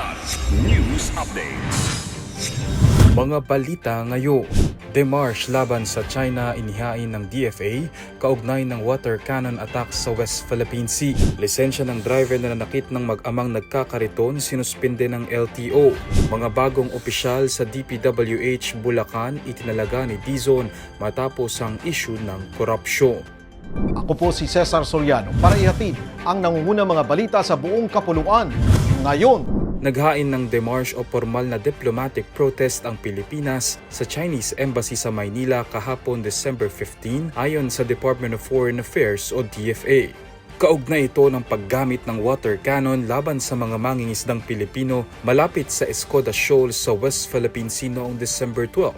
Kilat News Updates. Mga balita ngayon. Demarche laban sa China inihain ng DFA kaugnay ng water cannon attack sa West Philippine Sea. Lisensya ng driver na nanakit ng mag-amang nagkakariton sinuspinde ng LTO. Mga bagong opisyal sa DPWH Bulacan itinalaga ni Dizon matapos ang issue ng korupsyon. Ako po si Cesar Soriano para ihatid ang nangungunang mga balita sa buong kapuluan ngayon. Naghain ng demarche o formal na diplomatic protest ang Pilipinas sa Chinese Embassy sa Maynila kahapon December 15 ayon sa Department of Foreign Affairs o DFA. Kaugnay ito ng paggamit ng water cannon laban sa mga mangingisdang Pilipino malapit sa Escoda Shoal sa West Philippine Sea noong December 12,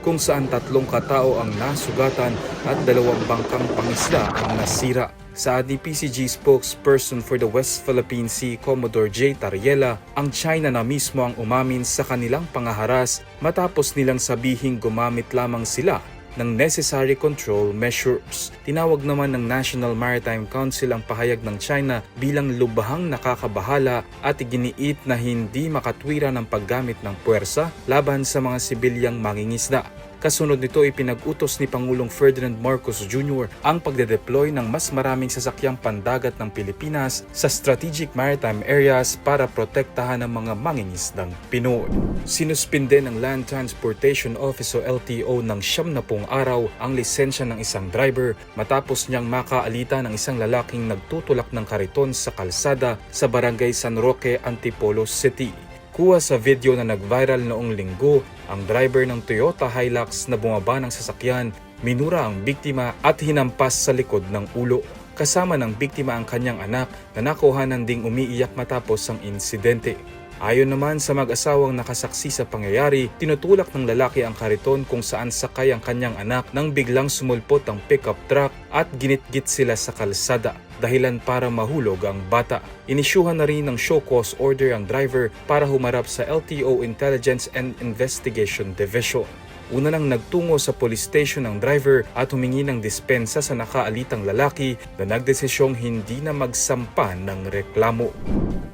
kung saan 3 katao ang nasugatan at 2 bangkang pangisda ang nasira. Saad ni PCG spokesperson for the West Philippine Sea, Commodore J. Tariela, ang China na mismo ang umamin sa kanilang pangaharas matapos nilang sabihing gumamit lamang sila ng necessary control measures. Tinawag naman ng National Maritime Council ang pahayag ng China bilang lubhang nakakabahala at iginiit na hindi makatwira ng paggamit ng puwersa laban sa mga sibilyang mangingisda. Kasunod nito ipinag-utos ni Pangulong Ferdinand Marcos Jr. ang pagde-deploy ng mas maraming sasakyang pandagat ng Pilipinas sa strategic maritime areas para protektahan ang mga mangingisdang Pinoy. Sinuspinde ng Land Transportation Office o LTO ng 70 araw ang lisensya ng isang driver matapos niyang makaalita ng isang lalaking nagtutulak ng kariton sa kalsada sa Barangay San Roque, Antipolo City. Kuha sa video na nag-viral noong linggo, ang driver ng Toyota Hilux na bumaba ng sasakyan, minura ang biktima at hinampas sa likod ng ulo. Kasama ng biktima ang kanyang anak na nakuhanan ding umiiyak matapos ang insidente. Ayon naman sa mag-asawang nakasaksi sa pangyayari, tinutulak ng lalaki ang kariton kung saan sakay ang kanyang anak nang biglang sumulpot ang pickup truck at ginitgit sila sa kalsada, dahilan para mahulog ang bata. Inisyuhan na rin ng show cause order ang driver para humarap sa LTO Intelligence and Investigation Division. Una nang nagtungo sa police station ang driver at humingi ng dispensa sa nakaalitang lalaki na nagdesisyong hindi na magsampa ng reklamo.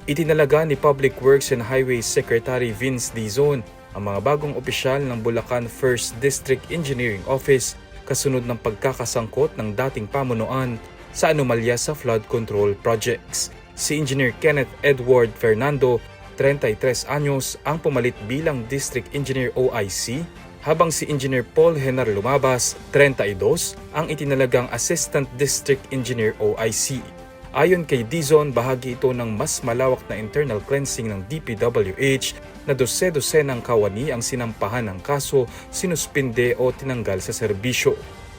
Itinalaga ni Public Works and Highways Secretary Vince Dizon ang mga bagong opisyal ng Bulacan 1st District Engineering Office kasunod ng pagkakasangkot ng dating pamunuan sa anomalya sa flood control projects. Si Engineer Kenneth Edward Fernando, 33 anyos, ang pumalit bilang District Engineer OIC, habang si Engineer Paul Henar Lumabas, 32, ang itinalagang Assistant District Engineer OIC. Ayon kay Dizon, bahagi ito ng mas malawak na internal cleansing ng DPWH na dose-dosenang kawani ang sinampahan ng kaso, sinuspinde o tinanggal sa serbisyo.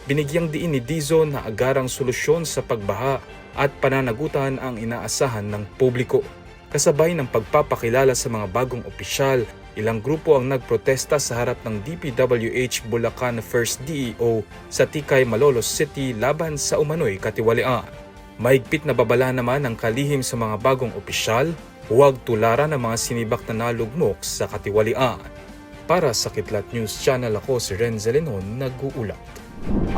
Binigyang diin ni Dizon na agarang solusyon sa pagbaha at pananagutan ang inaasahan ng publiko. Kasabay ng pagpapakilala sa mga bagong opisyal, ilang grupo ang nagprotesta sa harap ng DPWH Bulacan 1st DEO sa Tikay, Malolos City laban sa umano'y katiwalian. Mahigpit na babala naman ang kalihim sa mga bagong opisyal, huwag tularan ng mga sinibak na nalugmok sa katiwalian. Para sa Kidlat News Channel, ako si Renzel Lenon, nag-uulat.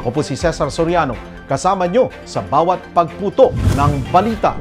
Ako po si Cesar Soriano, kasama nyo sa bawat pagputo ng balita.